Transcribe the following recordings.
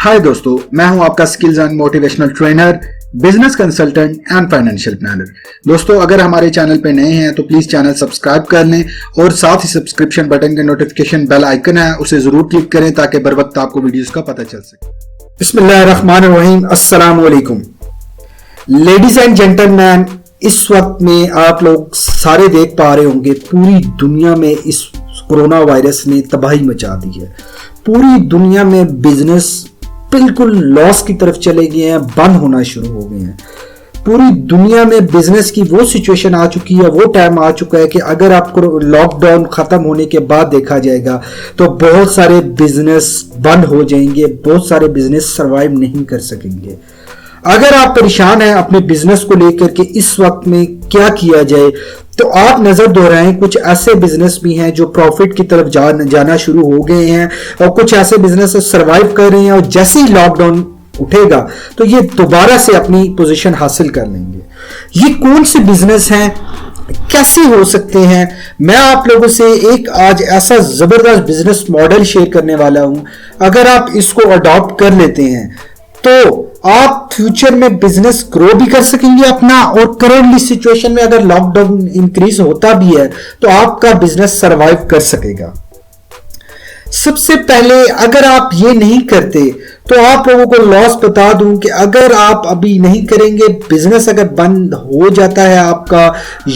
हाय दोस्तों, मैं हूं आपका skills and motivational trainer, business consultant and financial planner. दोस्तों, अगर हमारे चैनल पे नए हैं तो प्लीज चैनल सब्सक्राइब कर लें और साथ ही सब्सक्रिप्शन बटन के नोटिफिकेशन बेल आइकन है उसे जरूर क्लिक करें ताकि बर वक्त आपको वीडियोस का पता चल सके। बिस्मिल्लाहिर्रहमानिर्रहीम, अस्सलाम वालेकुम। लेडीज एंड जेंटलमैन, इस वक्त में आप लोग सारे देख पा रहे होंगे पूरी दुनिया में इस कोरोना वायरस ने तबाही मचा दी है। पूरी दुनिया में बिजनेस बिल्कुल लॉस की तरफ चले गए हैं, बंद होना शुरू हो गए हैं। पूरी दुनिया में बिजनेस की वो सिचुएशन आ चुकी है, वो टाइम आ चुका है कि अगर आपको लॉकडाउन खत्म होने के बाद देखा जाएगा तो बहुत सारे बिजनेस बंद हो जाएंगे, बहुत सारे बिजनेस सरवाइव नहीं कर सकेंगे। अगर आप परेशान हैं अपने बिजनेस को लेकर के इस वक्त में क्या किया जाए, तो आप नजर दोहराएं। कुछ ऐसे बिजनेस भी हैं जो प्रॉफिट की तरफ जाना शुरू हो गए हैं और कुछ ऐसे बिजनेस सरवाइव कर रहे हैं और जैसे ही लॉकडाउन उठेगा तो ये दोबारा से अपनी पोजीशन हासिल कर लेंगे। ये कौन से बिजनेस हैं, कैसे हो सकते हैं? मैं आप लोगों से एक आज ऐसा जबरदस्त बिजनेस मॉडल शेयर करने वाला हूं। अगर आप इसको अडॉप्ट कर लेते हैं तो आप फ्यूचर में बिजनेस ग्रो भी कर सकेंगे अपना, और करंटली सिचुएशन में अगर लॉकडाउन इंक्रीज होता भी है तो आपका बिजनेस सरवाइव कर सकेगा। सबसे पहले अगर आप ये नहीं करते तो आप लोगों को लॉस बता दूं कि अगर आप अभी नहीं करेंगे, बिजनेस अगर बंद हो जाता है आपका,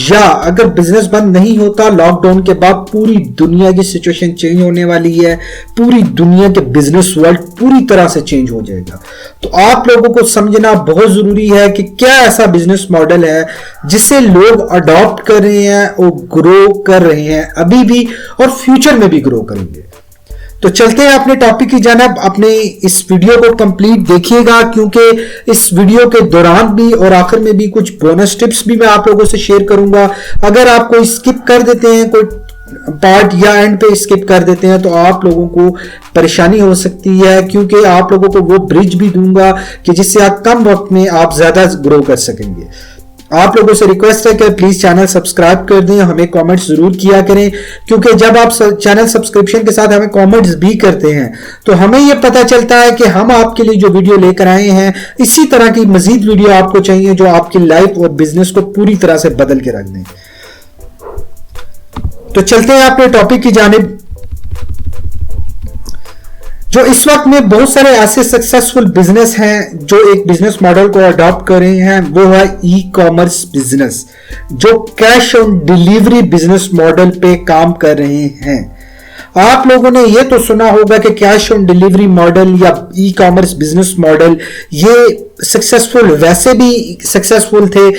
या अगर बिजनेस बंद नहीं होता लॉकडाउन के बाद, पूरी दुनिया की सिचुएशन चेंज होने वाली है। पूरी दुनिया के बिजनेस वर्ल्ड पूरी तरह से चेंज हो जाएगा। तो आप लोगों को समझना बहुत जरूरी है कि क्या ऐसा बिजनेस मॉडल है जिसे लोग अडॉप्ट कर रहे हैं और ग्रो कर रहे हैं अभी भी और फ्यूचर में भी ग्रो करेंगे। तो चलते हैं अपने टॉपिक की जानिब। अपने इस वीडियो को कंप्लीट देखिएगा क्योंकि इस वीडियो के दौरान भी और आखिर में भी कुछ बोनस टिप्स भी मैं आप लोगों से शेयर करूंगा। अगर आप कोई स्किप कर देते हैं, कोई पार्ट या एंड पे स्किप कर देते हैं, तो आप लोगों को परेशानी हो सकती है, क्योंकि आप लोगों को वो ब्रिज भी दूंगा कि जिससे आप कम वक्त में आप ज्यादा ग्रो कर सकेंगे। आप लोगों से रिक्वेस्ट है कि प्लीज चैनल सब्सक्राइब कर दें, हमें कमेंट्स जरूर किया करें, क्योंकि जब आप चैनल सब्सक्रिप्शन के साथ हमें कमेंट्स भी करते हैं तो हमें यह पता चलता है कि हम आपके लिए जो वीडियो लेकर आए हैं, इसी तरह की मजीद वीडियो आपको चाहिए जो आपकी लाइफ और बिजनेस को पूरी तरह से बदल के रख दें। तो चलते हैं अपने टॉपिक की जानिब। जो इस वक्त में बहुत सारे ऐसे सक्सेसफुल बिजनेस हैं जो एक बिजनेस मॉडल को अडॉप्ट कर रहे हैं, वो है ई कॉमर्स बिजनेस, जो cash on delivery business model पे काम कर रहे हैं। आप लोगों ने ये तो सुना होगा कि कैश ऑन डिलीवरी मॉडल या ई कॉमर्स बिजनेस मॉडल ये सक्सेसफुल वैसे भी सक्सेसफुल थे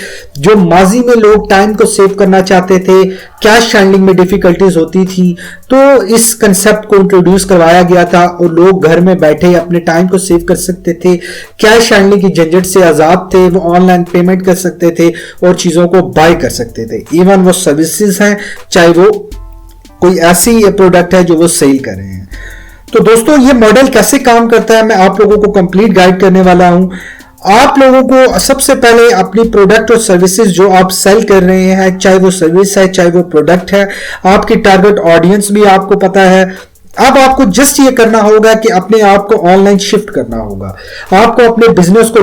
जो माजी में लोग टाइम को सेव करना चाहते थे, कैश हैंडलिंग में डिफिकल्टीज होती थी, तो इस कंसेप्ट को इंट्रोड्यूस करवाया गया था और लोग घर में बैठे अपने टाइम को सेव कर सकते थे, कैश हैंडलिंग की झंझट से आजाद थे, वो ऑनलाइन पेमेंट कर सकते थे और चीजों को बाय कर सकते थे। इवन वो सर्विसेज हैं, चाहे वो कोई ऐसी प्रोडक्ट है जो वो सेल कर रहे हैं। तो दोस्तों, ये मॉडल कैसे काम करता है मैं आप लोगों को कंप्लीट गाइड करने वाला हूं। आप लोगों को सबसे पहले अपनी प्रोडक्ट और सर्विसेज जो आप सेल कर रहे हैं, चाहे वो सर्विस है चाहे वो प्रोडक्ट है, आपकी टारगेट ऑडियंस भी आपको पता है। अब आपको जस्ट ये करना होगा कि अपने आप को ऑनलाइन शिफ्ट करना होगा। आपको अपने बिजनेस को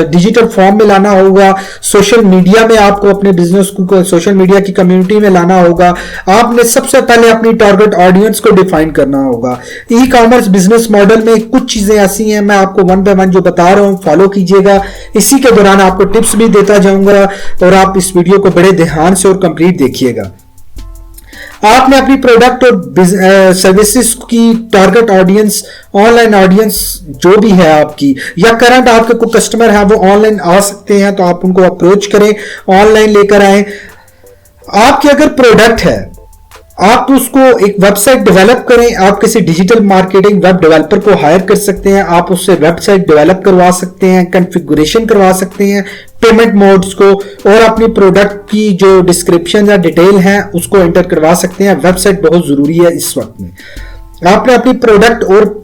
डिजिटल फॉर्म में लाना होगा। सोशल मीडिया में आपको अपने बिजनेस को सोशल मीडिया की कम्युनिटी में लाना होगा। आपने सबसे पहले अपनी टारगेट ऑडियंस को डिफाइन करना होगा। ई कॉमर्स बिजनेस मॉडल में कुछ चीजें ऐसी हैं, मैं आपको वन बाय वन जो बता रहा हूं फॉलो कीजिएगा। इसी के दौरान आपको टिप्स भी देता जाऊंगा और आप इस वीडियो को बड़े ध्यान से और कंप्लीट देखिएगा। आपने अपनी प्रोडक्ट और सर्विसेज की टारगेट ऑडियंस, ऑनलाइन ऑडियंस जो भी है आपकी, या करंट आपके कोई कस्टमर है वो ऑनलाइन आ सकते हैं, तो आप उनको अप्रोच करें, ऑनलाइन लेकर आए। आपकी अगर प्रोडक्ट है, आप उसको एक वेबसाइट डेवलप करें। आप किसी डिजिटल मार्केटिंग वेब डेवलपर को हायर कर सकते हैं, आप उससे वेबसाइट डेवलप करवा सकते हैं, कॉन्फ़िगरेशन करवा सकते हैं, पेमेंट मोड्स को, और अपनी प्रोडक्ट की जो डिस्क्रिप्शन या डिटेल है उसको एंटर करवा सकते हैं। वेबसाइट बहुत जरूरी है इस वक्त में। आपने अपनी प्रोडक्ट और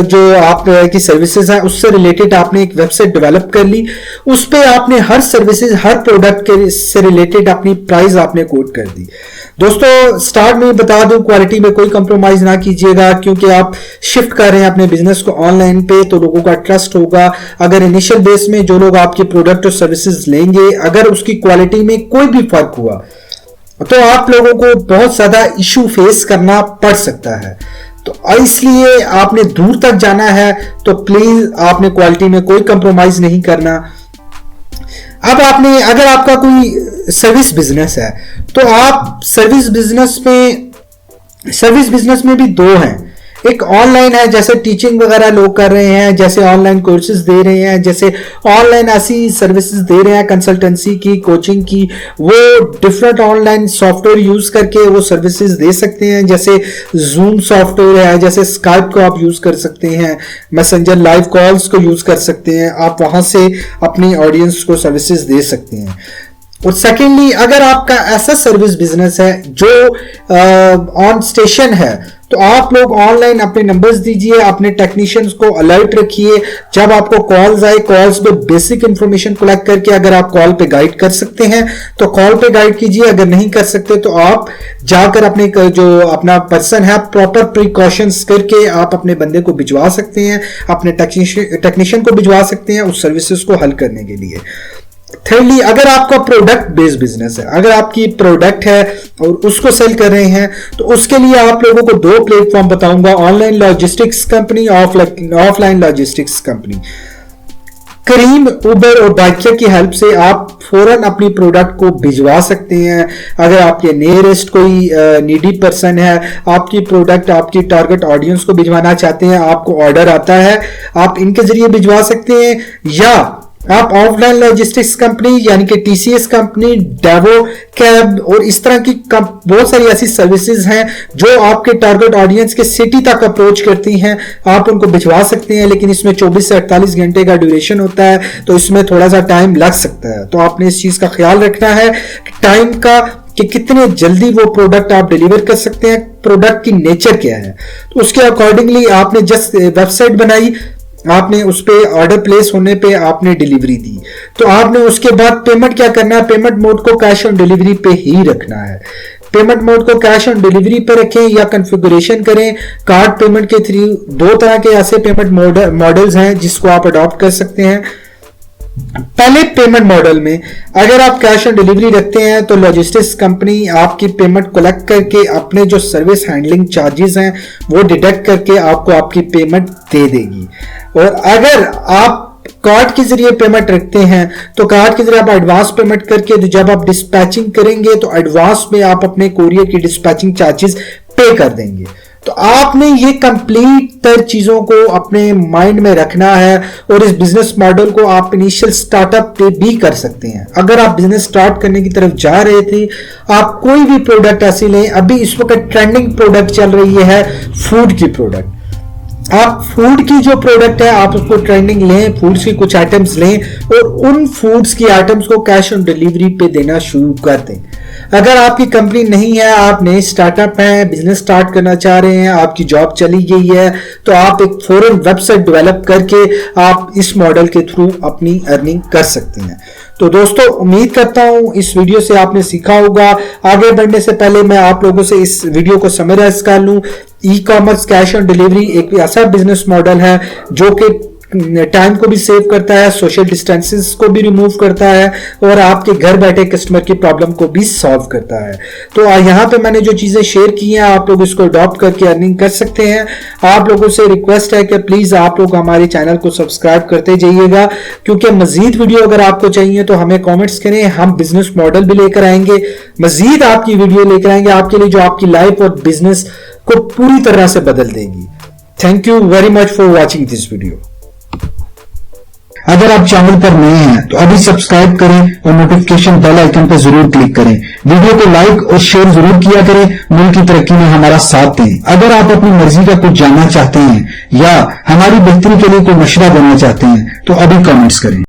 जो आप की सर्विसेज है उससे रिलेटेड आपने एक वेबसाइट डेवलप कर ली, उस पे आपने हर सर्विसेज, हर प्रोडक्ट के से रिलेटेड अपनी प्राइस आपने कोट कर दी। दोस्तों स्टार्ट में बता दूं, क्वालिटी में कोई कंप्रोमाइज ना कीजिएगा, क्योंकि आप शिफ्ट कर रहे हैं अपने बिजनेस को ऑनलाइन पे, तो लोगों का ट्रस्ट होगा। अगर इनिशियल बेस में जो लोग आपके प्रोडक्ट और सर्विसेज लेंगे, अगर उसकी क्वालिटी में कोई भी फर्क हुआ तो आप लोगों को बहुत ज्यादा इशू फेस करना पड़ सकता है। तो इसलिए आपने दूर तक जाना है तो प्लीज आपने क्वालिटी में कोई कंप्रोमाइज नहीं करना। अब आपने, अगर आपका कोई सर्विस बिजनेस है तो आप सर्विस बिजनेस में भी दो हैं। एक ऑनलाइन है, जैसे टीचिंग वगैरह लोग कर रहे हैं, जैसे ऑनलाइन कोर्सेज दे रहे हैं, जैसे ऑनलाइन ऐसी सर्विसेज दे रहे हैं कंसल्टेंसी की, कोचिंग की, वो डिफरेंट ऑनलाइन सॉफ्टवेयर यूज करके वो सर्विसेज दे सकते हैं। जैसे जूम सॉफ्टवेयर है, जैसे स्काइप को आप यूज कर सकते हैं, मैसेंजर लाइव कॉल्स को यूज कर सकते हैं, आप वहां से अपनी ऑडियंस को सर्विसेज दे सकते हैं। और सेकेंडली, अगर आपका ऐसा सर्विस बिजनेस है जो ऑन स्टेशन है, तो आप लोग ऑनलाइन अपने नंबर्स दीजिए, अपने टेक्नीशियंस को अलर्ट रखिए। जब आपको कॉल्स आए, कॉल्स पे बेसिक इंफॉर्मेशन कलेक्ट करके अगर आप कॉल पे गाइड कर सकते हैं तो कॉल पे गाइड कीजिए। अगर नहीं कर सकते तो आप जाकर अपने जो अपना पर्सन है, प्रॉपर प्रिकॉशंस करके आप अपने बंदे को भिजवा सकते हैं, अपने टेक्नीशियन को भिजवा सकते हैं उस सर्विसेज को हल करने के लिए। थिर्डली, अगर आपका प्रोडक्ट बेस्ड बिजनेस है, अगर आपकी प्रोडक्ट है और उसको सेल कर रहे हैं, तो उसके लिए आप लोगों को दो प्लेटफॉर्म बताऊंगा, online logistics company, offline logistics company. Careem, Uber और बाइकिया की हेल्प से आप फौरन अपनी प्रोडक्ट को भिजवा सकते हैं। अगर आपके नियरेस्ट कोई नीडी पर्सन है, आपकी प्रोडक्ट आपकी टारगेट ऑडियंस को भिजवाना चाहते हैं, आपको ऑर्डर आता है, आप इनके जरिए भिजवा सकते हैं। या आप ऑफलाइन लॉजिस्टिक्स कंपनी यानी कि टीसीएस कंपनी, डेवो कैब और इस तरह की बहुत सारी ऐसी सर्विसेज हैं जो आपके टारगेट ऑडियंस के सिटी तक अप्रोच करती हैं, आप उनको भिजवा सकते हैं। लेकिन इसमें 24 से 48 घंटे का ड्यूरेशन होता है, तो इसमें थोड़ा सा टाइम लग सकता है। तो आपने इस चीज का ख्याल रखना है टाइम का, कि कितने जल्दी वो प्रोडक्ट आप डिलीवर कर सकते हैं, प्रोडक्ट की नेचर क्या है। तो उसके अकॉर्डिंगली आपने जस्ट वेबसाइट बनाई, आपने उस पे ऑर्डर प्लेस होने पे आपने डिलीवरी दी, तो आपने उसके बाद पेमेंट क्या करना है, पेमेंट मोड को कैश ऑन डिलीवरी पे ही रखना है। पेमेंट मोड को कैश ऑन डिलीवरी पे रखें या कॉन्फ़िगरेशन करें कार्ड पेमेंट के थ्रू। दो तरह के ऐसे पेमेंट मॉडल्स हैं जिसको आप अडॉप्ट कर सकते हैं। पहले पेमेंट मॉडल में अगर आप कैश ऑन डिलीवरी रखते हैं तो लॉजिस्टिक्स कंपनी आपकी पेमेंट कलेक्ट करके अपने जो सर्विस हैंडलिंग चार्जेस हैं वो डिडक्ट करके आपको आपकी पेमेंट दे देगी। और अगर आप कार्ड के जरिए पेमेंट रखते हैं तो कार्ड के जरिए आप एडवांस पेमेंट करके जब आप डिस्पैचिंग करेंगे तो एडवांस में आप अपने कोरियर की डिस्पैचिंग चार्जेस पे कर देंगे। तो आपने ये कंप्लीट तर चीजों को अपने माइंड में रखना है। और इस बिजनेस मॉडल को आप इनिशियल स्टार्टअप पे भी कर सकते हैं। अगर आप बिजनेस स्टार्ट करने की तरफ जा रहे थे, आप कोई भी प्रोडक्ट ऐसी लें, अभी इस वक्त ट्रेंडिंग प्रोडक्ट चल रही है फूड की प्रोडक्ट, आप फूड की जो प्रोडक्ट है आप उसको ट्रेंडिंग लें, फूड्स की कुछ आइटम्स लें और उन फूड्स की आइटम्स को कैश ऑन डिलीवरी पे देना शुरू कर दें। अगर आपकी कंपनी नहीं है, आप नए स्टार्टअप हैं, बिजनेस स्टार्ट करना चाह रहे हैं, आपकी जॉब चली गई है, तो आप एक फॉरेन वेबसाइट डेवलप करके आप इस मॉडल के थ्रू अपनी अर्निंग कर सकते हैं। तो दोस्तों उम्मीद करता हूं इस वीडियो से आपने सीखा होगा। आगे बढ़ने से पहले मैं आप लोगों से इस वीडियो को समराइज कर लूं। E commerce cash on delivery एक ऐसा बिजनेस मॉडल है जो कि टाइम को भी सेव करता है, सोशल डिस्टेंसेस को भी रिमूव करता है और आपके घर बैठे कस्टमर की प्रॉब्लम को भी सॉल्व करता है। तो यहाँ पे मैंने जो चीजें शेयर की हैं आप लोग इसको अडॉप्ट करके अर्निंग कर सकते हैं। आप लोगों से रिक्वेस्ट है कि प्लीज आप लोग हमारे चैनल को सब्सक्राइब करते जाइएगा, क्योंकि मजीद वीडियो अगर आपको चाहिए तो हमें कॉमेंट्स करें, हम बिजनेस मॉडल भी लेकर आएंगे, मजीद आपकी वीडियो लेकर आएंगे आपके लिए जो आपकी लाइफ और बिजनेस को पूरी तरह से बदल देगी। Thank you very much for watching this video. अगर आप चैनल पर नए हैं तो अभी सब्सक्राइब करें और नोटिफिकेशन बेल आइकन पर जरूर क्लिक करें। वीडियो को लाइक और शेयर जरूर किया करें। मुल्क की तरक्की में हमारा साथ दें। अगर आप अपनी मर्जी का कुछ जानना चाहते हैं या हमारी बेहतरी के लिए कोई मशवरा देना चाहते हैं तो अभी कमेंट्स करें।